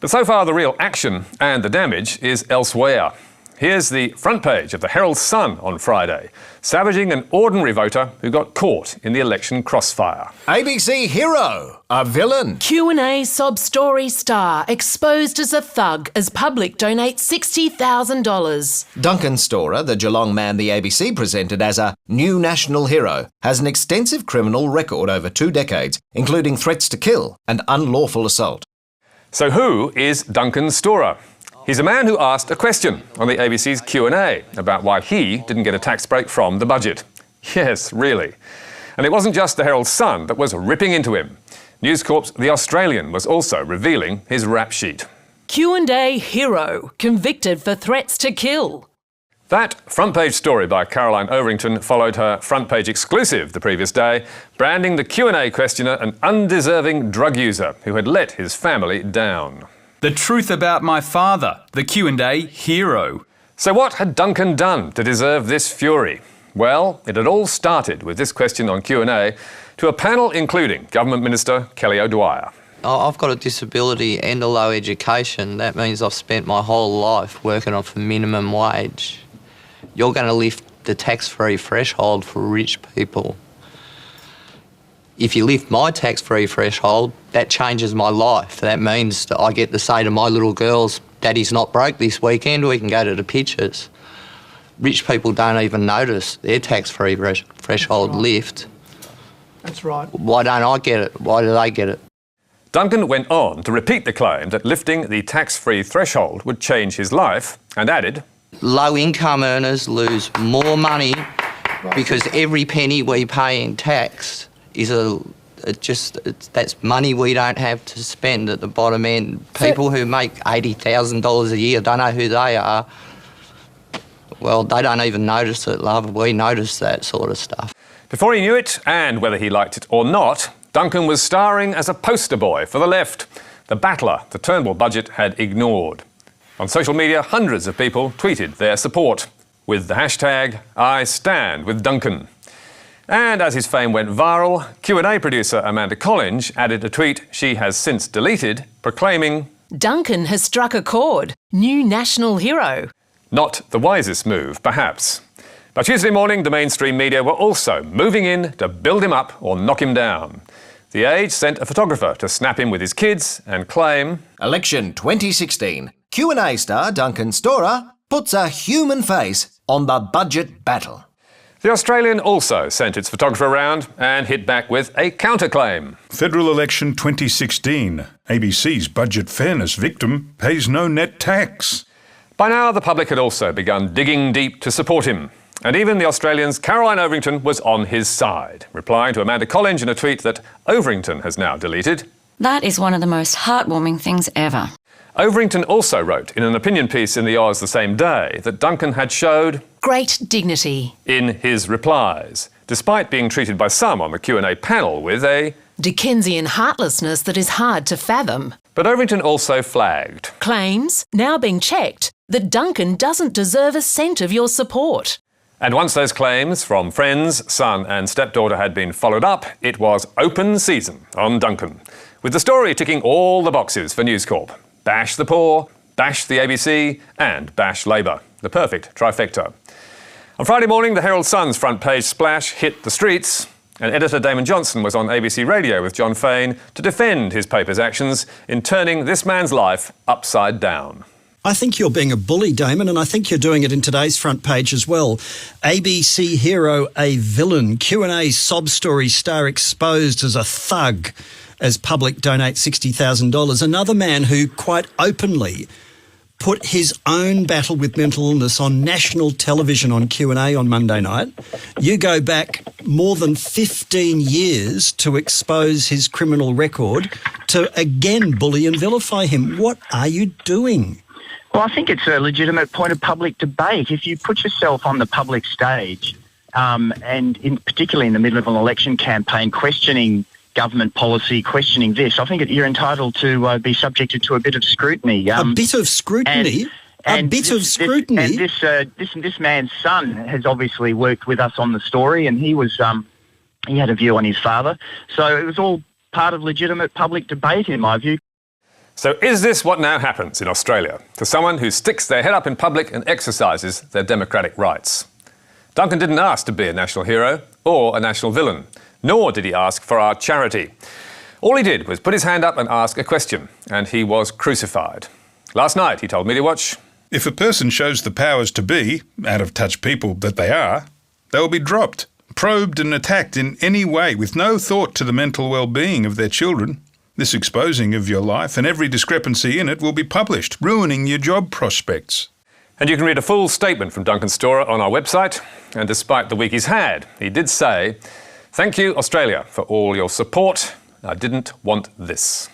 But so far the real action and the damage is elsewhere. Here's the front page of the Herald Sun on Friday, savaging an ordinary voter who got caught in the election crossfire. ABC hero, a villain. Q&A sob story star exposed as a thug as public donates $60,000. Duncan Storrar, the Geelong man the ABC presented as a new national hero, has an extensive criminal record over 2 decades, including threats to kill and unlawful assault. So who is Duncan Storrar? He's a man who asked a question on the ABC's Q&A about why he didn't get a tax break from the budget. Yes, really. And it wasn't just the Herald Sun that was ripping into him. News Corp's The Australian was also revealing his rap sheet. Q&A hero, convicted for threats to kill. That front-page story by Caroline Overington followed her front-page exclusive the previous day, branding the Q&A questioner an undeserving drug user who had let his family down. The truth about my father, the Q&A hero. So what had Duncan done to deserve this fury? Well, it had all started with this question on Q&A to a panel including Government Minister Kelly O'Dwyer. I've got a disability and a low education. That means I've spent my whole life working off a minimum wage. You're going to lift the tax-free threshold for rich people. If you lift my tax-free threshold, that changes my life. That means that I get to say to my little girls, Daddy's not broke this weekend, we can go to the pictures. Rich people don't even notice their tax-free threshold lift. That's right. Why don't I get it? Why do they get it? Duncan went on to repeat the claim that lifting the tax-free threshold would change his life and added, low-income earners lose more money because every penny we pay in tax is that's money we don't have to spend at the bottom end. People who make $80,000 a year don't know who they are. Well, they don't even notice it, love. We notice that sort of stuff. Before he knew it, and whether he liked it or not, Duncan was starring as a poster boy for the left, the battler the Turnbull budget had ignored. On social media, hundreds of people tweeted their support with the hashtag #IStandWithDuncan. And as his fame went viral, Q&A producer Amanda Collinge added a tweet she has since deleted, proclaiming, Duncan has struck a chord. New national hero. Not the wisest move, perhaps. But Tuesday morning, the mainstream media were also moving in to build him up or knock him down. The Age sent a photographer to snap him with his kids and claim, Election 2016. Q&A star Duncan Storrar puts a human face on the budget battle. The Australian also sent its photographer around and hit back with a counterclaim. Federal election 2016. ABC's budget fairness victim pays no net tax. By now, the public had also begun digging deep to support him. And even the Australian's Caroline Overington was on his side, replying to Amanda Collinge in a tweet that Overington has now deleted. That is one of the most heartwarming things ever. Overington also wrote in an opinion piece in the Oz the same day that Duncan had showed great dignity in his replies, despite being treated by some on the Q&A panel with a Dickensian heartlessness that is hard to fathom. But Overington also flagged claims, now being checked, that Duncan doesn't deserve a cent of your support. And once those claims from friends, son and stepdaughter had been followed up, it was open season on Duncan, with the story ticking all the boxes for News Corp. Bash the poor, bash the ABC and bash Labor. The perfect trifecta. On Friday morning, the Herald Sun's front page splash hit the streets, and editor Damon Johnson was on ABC Radio with John Fain to defend his paper's actions in turning this man's life upside down. I think you're being a bully, Damon, and I think you're doing it in today's front page as well. ABC hero, a villain. Q&A sob story star exposed as a thug as public donates $60,000. Another man who quite openly put his own battle with mental illness on national television on Q&A on Monday night. You go back more than 15 years to expose his criminal record, to again bully and vilify him. What are you doing? Well, I think it's a legitimate point of public debate. If you put yourself on the public stage, and particularly in the middle of an election campaign, questioning government policy, questioning this, I think you're entitled to be subjected to a bit of scrutiny. A bit of scrutiny? This man's son has obviously worked with us on the story, and he had a view on his father. So it was all part of legitimate public debate, in my view. So is this what now happens in Australia to someone who sticks their head up in public and exercises their democratic rights? Duncan didn't ask to be a national hero or a national villain, nor did he ask for our charity. All he did was put his hand up and ask a question, and he was crucified. Last night, he told Media Watch, If a person shows the powers to be, out-of-touch people that they are, they will be dropped, probed and attacked in any way with no thought to the mental well-being of their children. This exposing of your life and every discrepancy in it will be published, ruining your job prospects. And you can read a full statement from Duncan Storrar on our website. And despite the week he's had, he did say, "Thank you, Australia, for all your support. I didn't want this."